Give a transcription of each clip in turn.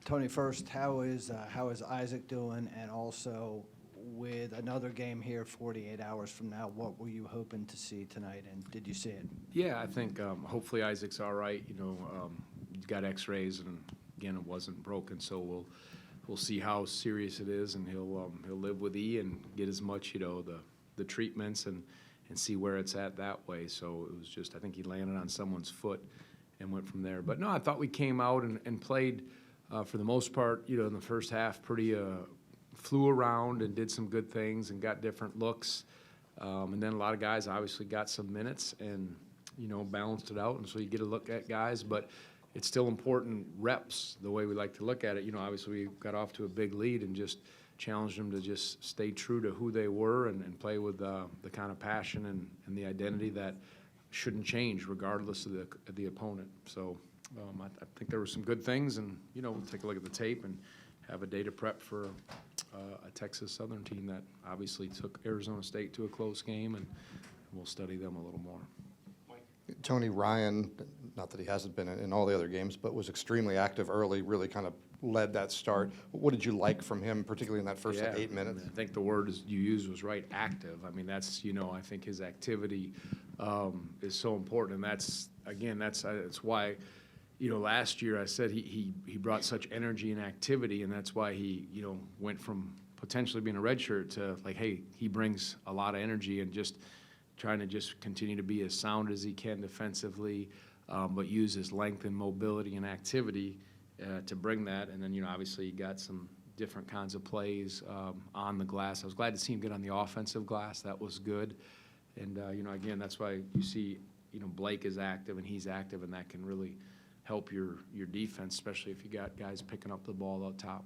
Tony, first, how is Isaac doing? And also, with another game here 48 hours from now, what were you hoping to see tonight, and did you see it? Yeah, I think hopefully Isaac's all right. He's got X-rays, and again, it wasn't broken, so we'll see how serious it is, and he'll live with E and get as much the treatments and see where it's at that way. So it was just, I think he landed on someone's foot and went from there. But no, I thought we came out and played for the most part, in the first half, pretty flew around and did some good things and got different looks. And then a lot of guys obviously got some minutes and, balanced it out. And so you get a look at guys, but it's still important reps, the way we like to look at it. Obviously we got off to a big lead and just challenged them to just stay true to who they were and play with the kind of passion and the identity that shouldn't change regardless of the opponent. So I think there were some good things, and we'll take a look at the tape and have a day to prep for a Texas Southern team that obviously took Arizona State to a close game, and we'll study them a little more. Tony, Ryan, not that he hasn't been in all the other games, but was extremely active early, really kind of led that start. What did you like from him, particularly in that first 8 minutes? I think the word you used was right, active. I mean, that's, I think his activity is so important, and that's why, last year I said he brought such energy and activity, and that's why he, went from potentially being a redshirt to like, hey, he brings a lot of energy and just trying to just continue to be as sound as he can defensively, but use his length and mobility and activity to bring that. And then, obviously he got some different kinds of plays on the glass. I was glad to see him get on the offensive glass. That was good. And, again, that's why you see, Blake is active and he's active, and that can really help your defense, especially if you got guys picking up the ball out top.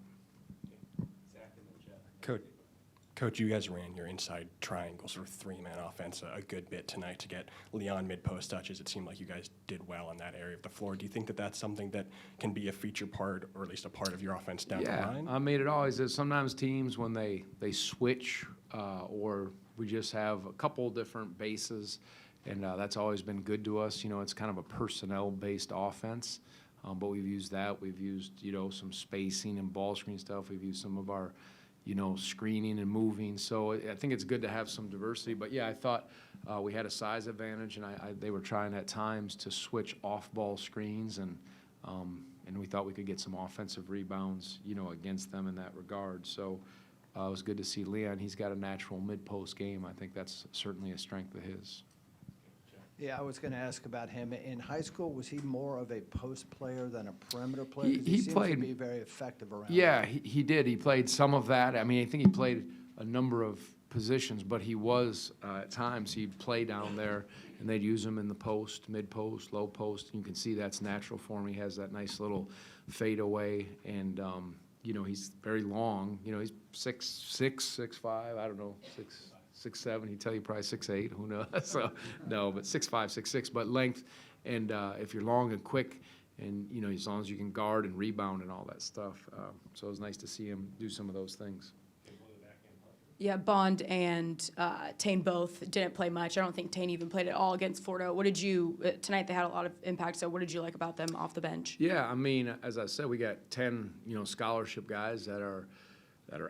Coach, you guys ran your inside triangle, sort of three-man offense a good bit tonight to get Leon mid-post touches. It seemed like you guys did well in that area of the floor. Do you think that that's something that can be a feature part, or at least a part of your offense down the line? Yeah, I mean, it always is. Sometimes teams, when they switch or we just have a couple different bases, and that's always been good to us. It's kind of a personnel-based offense, but we've used that. We've used, some spacing and ball screen stuff. We've used some of our screening and moving. So I think it's good to have some diversity. But, yeah, I thought we had a size advantage, and they were trying at times to switch off-ball screens, and we thought we could get some offensive rebounds, against them in that regard. So it was good to see Leon. He's got a natural mid-post game. I think that's certainly a strength of his. Yeah, I was going to ask about him. In high school, was he more of a post player than a perimeter player? He seems played to be very effective around. Yeah, he did. He played some of that. I mean, I think he played a number of positions, but he was at times he'd play down there, and they'd use him in the post, mid post, low post. You can see that's natural for him. He has that nice little fadeaway, and he's very long. He's 6'6", 6'5", I don't know, 6'7", he'd tell you probably 6'8", who knows? So, no, but 6'5", 6'6", but length, and if you're long and quick, and, as long as you can guard and rebound and all that stuff. So it was nice to see him do some of those things. Yeah, Bond and Tane both didn't play much. I don't think Tane even played at all against Florida. What did you tonight? They had a lot of impact. So what did you like about them off the bench? Yeah, I mean, as I said, we got 10 scholarship guys that are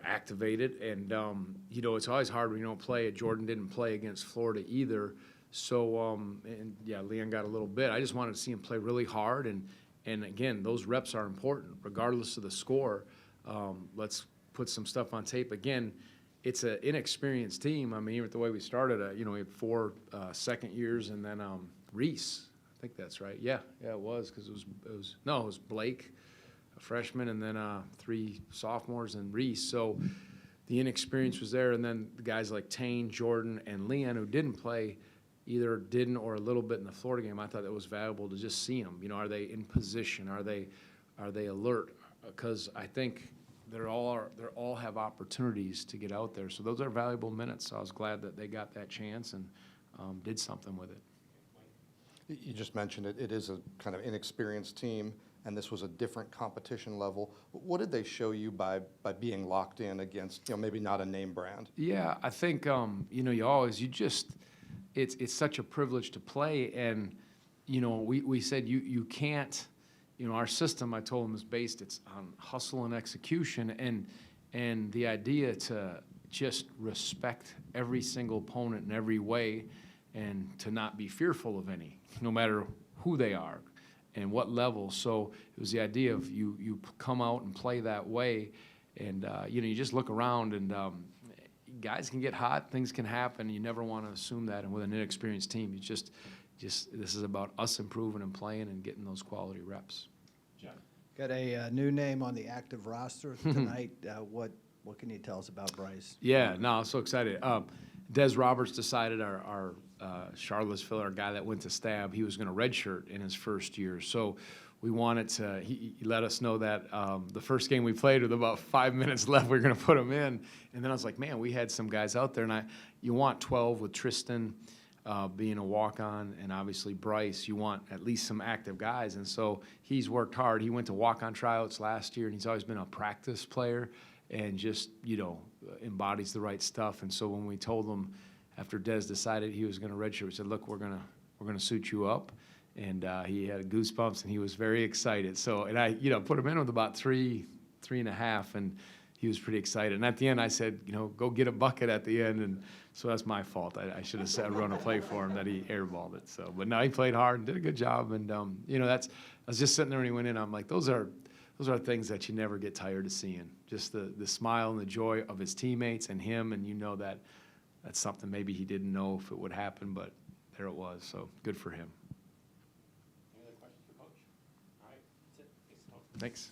activated, and it's always hard when you don't play. Jordan didn't play against Florida either, so and yeah, Leon got a little bit. I just wanted to see him play really hard, and again, those reps are important regardless of the score. Let's put some stuff on tape again. It's an inexperienced team. I mean, even the way we started, we had 4 second years, and then Reese. I think that's right. Yeah, it was, because it was Blake, a freshman, and then 3 sophomores and Reese. So the inexperience was there, and then the guys like Tane, Jordan, and Leon, who didn't play, either didn't or a little bit in the Florida game. I thought it was valuable to just see them. Are they in position? Are they alert? Because I think they all have opportunities to get out there. So those are valuable minutes. So I was glad that they got that chance and did something with it. You just mentioned it. It is a kind of inexperienced team, and this was a different competition level. What did they show you by being locked in against, maybe not a name brand? Yeah, I think it's such a privilege to play, and we said you can't you know, our system, I told him, is based, it's on hustle and execution, and the idea to just respect every single opponent in every way and to not be fearful of any, no matter who they are and what level. So it was the idea of you come out and play that way, and you know, you just look around, and guys can get hot, things can happen. You never want to assume that, and with an inexperienced team, you just this is about us improving and playing and getting those quality reps. Got a new name on the active roster tonight. What can you tell us about Bryce? Yeah, no, I'm so excited. Des Roberts decided, our Charlottesville, our guy that went to Stab, he was going to redshirt in his first year. So we wanted to, he let us know that the first game we played with about 5 minutes left, we were going to put him in. And then I was like, man, we had some guys out there. And you want 12 with Tristan being a walk-on, and obviously Bryce, you want at least some active guys. And so he's worked hard. He went to walk-on tryouts last year, and he's always been a practice player and just, you know, embodies the right stuff. And so when we told him after Des decided he was going to redshirt, we said, look, we're gonna suit you up. And he had goosebumps, and he was very excited. So, and I, you know, put him in with about three and a half, and he was pretty excited. And at the end, I said, you know, go get a bucket at the end. And so that's my fault. I should have said, run a play for him, that he airballed it. So, but no, he played hard and did a good job. And you know, I was just sitting there when he went in. I'm like, those are things that you never get tired of seeing. Just the smile and the joy of his teammates and him, and you know that that's something maybe he didn't know if it would happen, but there it was. So good for him. Any other questions for Coach? All right, that's it. Thanks, Coach. Thanks.